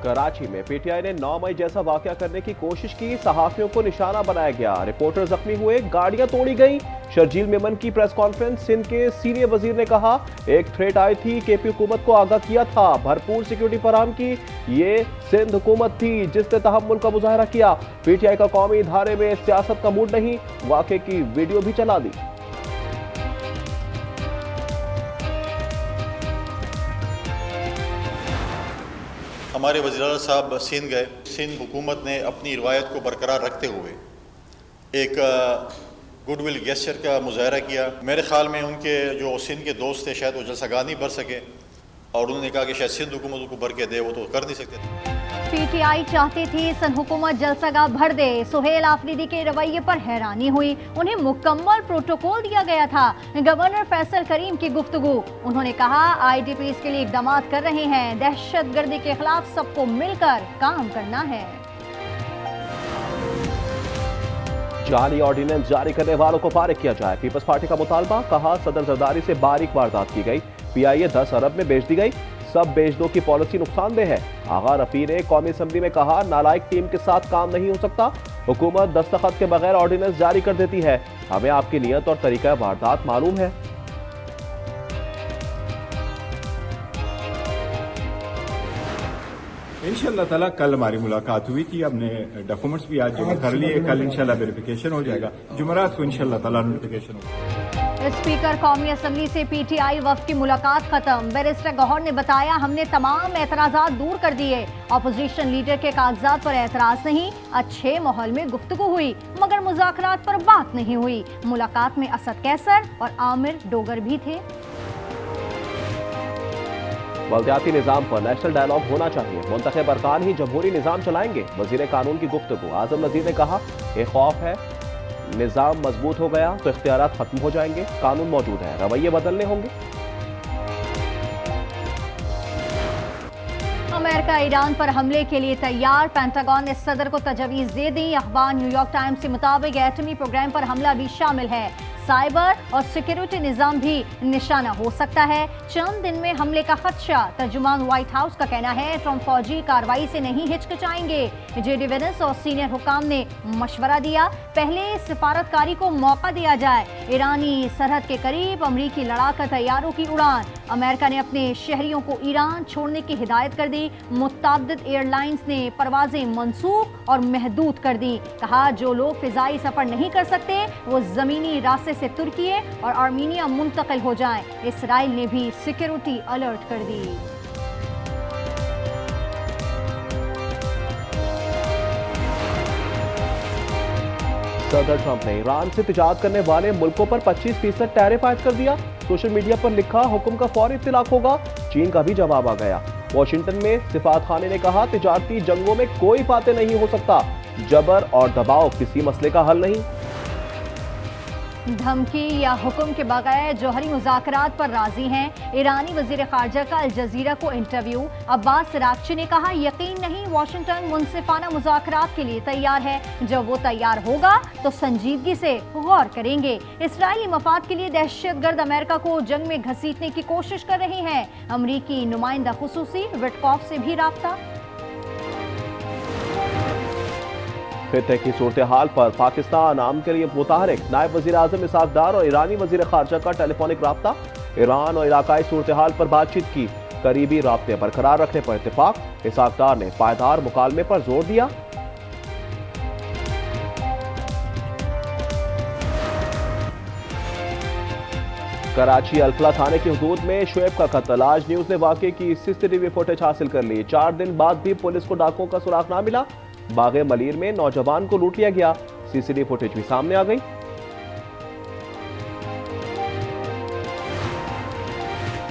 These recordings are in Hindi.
कराची में पीटीआई ने 9 मई जैसा वाकया करने की कोशिश की, सहाफियों को निशाना बनाया गया, रिपोर्टर जख्मी हुए, गाड़ियां तोड़ी गईं। शर्जील मेमन की प्रेस कॉन्फ्रेंस। सिंध के सीनियर वजीर ने कहा एक थ्रेट आई थी, केपी हुकूमत को आगाह किया था, भरपूर सिक्योरिटी फराहम की। ये सिंध हुकूमत थी जिसने तहम्मुल का मुजाहरा किया। पीटीआई का कौमी धारे में सियासत का मूड नहीं, वाकये की वीडियो भी चला दी। हमारे वज़ीर साहब सिंध गए। सिंध हुकूमत ने अपनी रवायत को बरकरार रखते हुए एक गुडविल गेस्चर का मुजाहरा किया। मेरे ख्याल में उनके जो सिंध के दोस्त थे शायद वो जलसागाह नहीं भर सके और उन्होंने कहा कि शायद सिंध हुकूमत को भर के दे, वो तो कर नहीं सकते थे। पीटीआई चाहती थी सिंध हुकूमत जलसागाह भर दे। सुहेल आफरीदी के रवैये पर हैरानी हुई, उन्हें मुकम्मल प्रोटोकॉल दिया गया था। गवर्नर फैसल करीम की गुफ्तगू, उन्होंने कहा आईटीपीस के लिए इकदाम कर रहे हैं, दहशतगर्दी के खिलाफ सबको मिलकर काम करना है। जाली ऑर्डिनेंस जारी करने वालों को फारिग किया जाए, पीपल्स पार्टी का मुतालबा। कहा सदर जरदारी से बारीक वारदात की गई, पीआईए 10 अरब में बेच दी गई, सब बेच दो की पॉलिसी नुकसानदेह है। आगा रफी ने कौमी असम्बली में कहा नालायक टीम के साथ काम नहीं हो सकता, हुकूमत दस्तखत के बगैर ऑर्डिनेंस जारी कर देती है, हमें आपकी नियत और तरीका वारदात मालूम है। इंशाल्लाह ताला कल हमारी मुलाकात हुई थी, हमने डॉक्यूमेंट्स भी आज जमा कर लिए, कल इंशाल्लाह वेरिफिकेशन हो जाएगा, जुमेरात को इंशाल्लाह ताला नोटिफिकेशन होगा। स्पीकर कौमी असम्बली से पीटीआई वफ्द की मुलाकात खत्म। बैरिस्टर गौहर ने बताया हमने तमाम एतराज़ात दूर कर दिए, अपोजिशन लीडर के कागजात पर एतराज नहीं, अच्छे माहौल में गुफ्तगू हुई मगर मुज़ाकरात पर बात नहीं हुई। मुलाकात में असद कैसर और आमिर डोगर भी थे। बल्दियाती निज़ाम पर नेशनल डायलॉग होना चाहिए, मुंतखब अरकान ही जमहूरी निज़ाम चलाएंगे, वज़ीर कानून की गुफ्तगू। आज़म नज़ीर ने कहा ये खौफ है निज़ाम मजबूत हो गया तो इख्तियारात खत्म हो जाएंगे, कानून मौजूद है, रवैये बदलने होंगे। अमेरिका ईरान पर हमले के लिए तैयार, पेंटागन ने सदर को तजवीज़ दे दी। अखबार न्यूयॉर्क टाइम्स के मुताबिक एटमी प्रोग्राम पर हमला भी शामिल है, साइबर और सिक्योरिटी निज़ाम भी निशाना हो सकता है। चंद दिन में हमले का खदशा, तर्जुमान व्हाइट हाउस का कहना है ट्रंप फौजी कार्रवाई से नहीं हिचकिचाएंगे। जेडी वेंस और सीनियर हुकाम ने मशवरा दिया पहले सिफारतकारी को मौका दिया जाए। ईरानी सरहद के करीब अमरीकी लड़ाका तैयारों की उड़ान, अमेरिका ने अपने शहरियों को ईरान छोड़ने की हिदायत कर दी। मुताद्दिद एयरलाइंस ने परवाजें मंसूख और महदूद कर दी, कहा जो लोग फिजाई सफर नहीं कर सकते वो जमीनी रास्ते से तुर्की और आर्मीनिया मुंतकिल हो जाएं। इसराइल ने भी सिक्योरिटी अलर्ट कर दी। सदर ट्रंप ने ईरान से तिजारत करने वाले मुल्कों पर 25% टैरिफ आयद कर दिया। सोशल मीडिया पर लिखा हुक्म का फौरी इत्तलाक होगा। चीन का भी जवाब आ गया। वॉशिंगटन में सिफारत खाने ने कहा तिजारती जंगों में कोई फातेह नहीं हो सकता, जबर और दबाव किसी मसले का हल नहीं। धमकी या हुक्म के बगैर जौहरी मुज़ाकरात पर राजी हैं। ईरानी वज़ीर ख़ारजा का अल जज़ीरा को इंटरव्यू। अब्बास सरागची ने कहा यकीन नहीं वाशिंगटन मुनसिफाना मुज़ाकरात के लिए तैयार है, जब वो तैयार होगा तो संजीदगी से गौर करेंगे। इसराइली मफाद के लिए दहशतगर्द अमेरिका को जंग में घसीटने की कोशिश कर रहे हैं। अमरीकी नुमाइंदा खुसूसी विटकॉफ से भी राब्ता। खित्ते की सूरत हाल पर पाकिस्तान आम के लिए मुतहरिक, नायब वज़ीर आज़म इसहाक डार और ईरानी वज़ीर ख़ारजा का टेलीफोनिक राब्ता। ईरान और इलाकाई सूरत हाल पर बातचीत की, करीबी राब्ते बरकरार रखने पर इत्तेफाक। इसहाक डार ने पायदार मुकालमे पर जोर दिया। कराची अल्फला थाने की हदूद में शुएब का कत्ल, आज न्यूज़ ने वाक़े की सीसीटीवी फुटेज हासिल कर ली। 4 दिन बाद भी पुलिस को डाकुओं का सुराग ना मिला। बागे मलीर में नौजवान को लूट लिया गया, सीसीटीवी फुटेज भी सामने आ गई।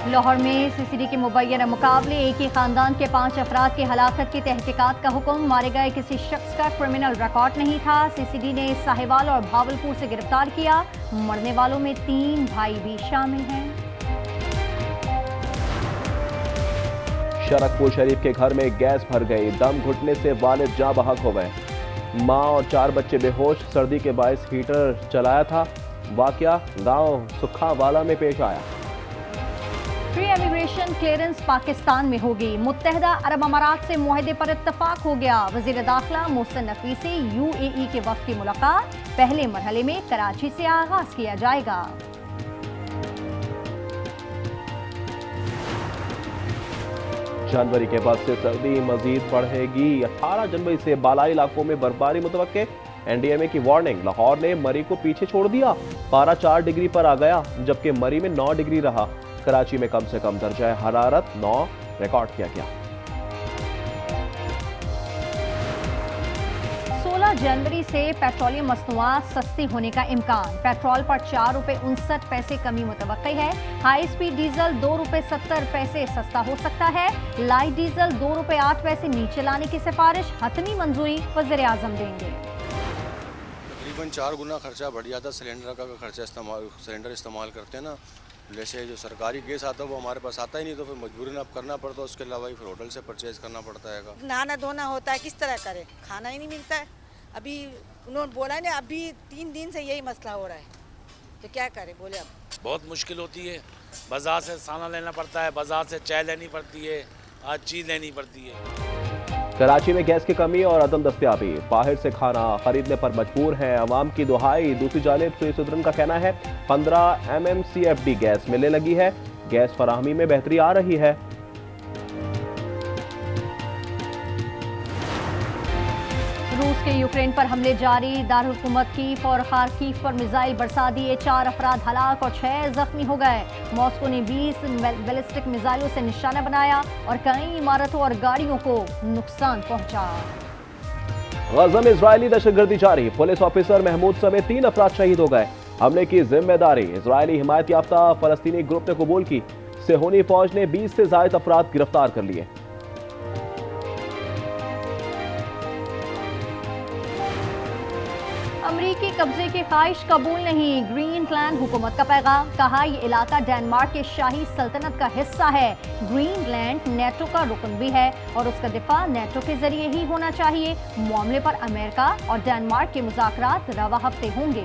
लाहौर में सीसीडी के मुबैना मुकाबले एक ही खानदान के 5 अफराद की हलाकत की तहकीकात का हुक्म। मारे गए किसी शख्स का क्रिमिनल रिकॉर्ड नहीं था। सीसीडी ने साहिवाल और भावलपुर से गिरफ्तार किया। मरने वालों में 3 भाई भी शामिल हैं। शरकपुर शरीफ के घर में गैस भर गई, दम घुटने से वालिद जाँ बहक हो गए। मां और 4 बच्चे बेहोश, सर्दी के बायस हीटर चलाया था। वाकया गांव सुखावाला में पेश आया। प्री इमिग्रेशन क्लियरेंस पाकिस्तान में होगी। मुत्तहदा अरब अमारात से मुआहदे पर इत्तफाक हो गया। वजीर दाखिला मोहसिन नकवी से UAE के वफ्द की मुलाकात पहले मरहले में कराची से आगाज किया जाएगा। जनवरी के बाद से सर्दी मजीद बढ़ेगी। 18 जनवरी से बालाई इलाकों में बर्फबारी मुतवक्के। NDMA की वार्निंग। लाहौर ने मरी को पीछे छोड़ दिया। पारा 4 डिग्री पर आ गया, जबकि मरी में 9 डिग्री रहा। कराची में कम से कम दर्जा हरारत 9 रिकॉर्ड किया गया। 16 जनवरी से पेट्रोलियम मसनूआत सस्ती होने का इम्कान। पेट्रोल पर 4 रुपए 59 पैसे कमी मुतवक्की है। हाई स्पीड डीजल 2 रुपए 70 पैसे सस्ता हो सकता है। लाइट डीजल 2 रुपए 8 पैसे नीचे लाने की सिफारिश। हतमी मंजूरी वज़ीर आज़म देंगे। तकरीबन 4 गुना खर्चा बढ़ जाता। सिलेंडर का खर्चा सिलेंडर इस्तेमाल करते हैं ना, जैसे जो सरकारी गैस आता है वो हमारे पास आता ही नहीं, तो फिर मजबूरन अब करना पड़ता है। उसके अलावा फिर होटल से परचेज करना पड़ता है। नहाना धोना होता है, किस तरह करे, खाना ही नहीं मिलता है। अभी उन्होंने बोला ना, अभी 3 दिन से यही मसला हो रहा है, तो क्या करें बोले। अब बहुत मुश्किल होती है। बाजार से खाना लेना पड़ता है, बाजार से चाय लेनी पड़ती है, हर चीज़ लेनी पड़ती है। कराची में गैस की कमी और अदम दस्तयाबी। बाहर से खाना खरीदने पर मजबूर हैं अवाम की दुहाई। दूसरी जानिब सुदरन का कहना है 15 MMCFD गैस मिलने लगी है। गैस फराहमी में बेहतरी आ रही है। रूस के यूक्रेन पर हमले जारी। दारुल हुकूमत कीव और खार्किव पर मिसाइल बरसा दिए। 4 अफराद हलाक और 6 जख्मी हो गए। मॉस्को ने 20 बैलिस्टिक मिसाइलों से निशाना बनाया और कई इमारतों और गाड़ियों को नुकसान पहुंचा। गजा में इजरायली दहशतगर्दी जारी। पुलिस ऑफिसर महमूद समेत 3 अफराद शहीद हो गए। हमले की जिम्मेदारी इजरायली हिमायत याफ्ता फलस्तीनी ग्रुप ने कबूल की। सेहूनी फौज ने 20 से ज्यादा अफराद गिरफ्तार कर लिए। अमरीकी कब्जे की ख्वाहिश कबूल नहीं। ग्रीनलैंड हुकूमत का पैगाम। कहा यह इलाका डेनमार्क के शाही सल्तनत का हिस्सा है। ग्रीनलैंड नेटो का रुकन भी है और उसका दिफा नेटो के जरिए ही होना चाहिए। मामले पर अमेरिका और डेनमार्क के मुज़ाकरात रवा हफ्ते होंगे।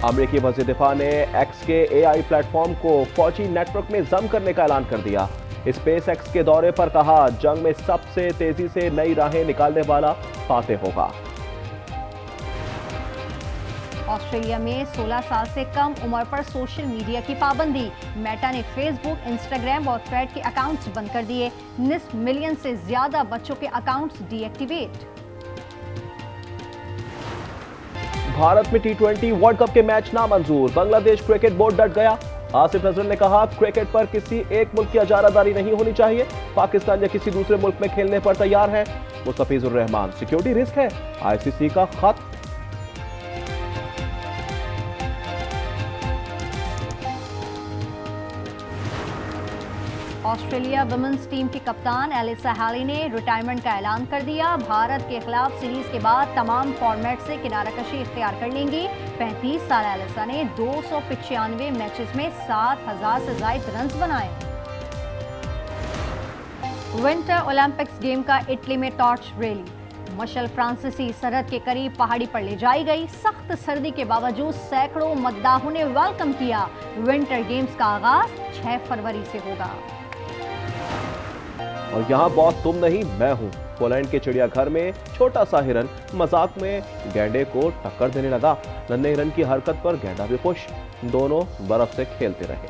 अमरीकी वज़ीर दिफा ने एक्स के AI प्लेटफॉर्म को फौजी नेटवर्क में जम करने का ऐलान कर दिया। स्पेस एक्स के दौरे पर कहा जंग में सबसे तेजी से नई राहें निकालने वाला फातेह होगा। ऑस्ट्रेलिया में 16 साल से कम उम्र पर सोशल मीडिया की पाबंदी। मेटा ने फेसबुक, इंस्टाग्राम और थ्रेड के अकाउंट्स बंद कर दिए। निस्फ मिलियन से ज्यादा बच्चों के अकाउंट्स डीएक्टिवेट। भारत में T20 वर्ल्ड कप के मैच नामंजूर। बांग्लादेश क्रिकेट बोर्ड डट गया। आसिफ नजर ने कहा क्रिकेट पर किसी एक मुल्क की इजारादारी नहीं होनी चाहिए। पाकिस्तान या किसी दूसरे मुल्क में खेलने पर तैयार है। मुस्तफिजुर रहमान। सिक्योरिटी रिस्क है, ICC का खत। ऑस्ट्रेलिया वुमेन्स टीम की कप्तान एलिसा हैली ने रिटायरमेंट का ऐलान कर दिया। भारत के खिलाफ सीरीज के बाद तमाम फॉर्मेट से किनाराकशी इख्तियार कर लेंगी। 35 साल एलिसा ने 295 मैचेस में 7000 से ज्यादा रन्स बनाए। विंटर ओलंपिक्स गेम का इटली में टॉर्च रैली। मशल फ्रांसीसी सरहद के करीब पहाड़ी पर ले जाई गई। सख्त सर्दी के बावजूद सैकड़ों मद्दाहों ने वेलकम किया। विंटर गेम्स का आगाज 6 फरवरी से होगा। और यहाँ बॉस तुम नहीं मैं हूँ। पोलैंड के चिड़ियाघर में छोटा सा हिरन मजाक में गैंडे को टक्कर देने लगा। नन्हे हिरन की हरकत पर गैंडा भी खुश। दोनों बर्फ से खेलते रहे।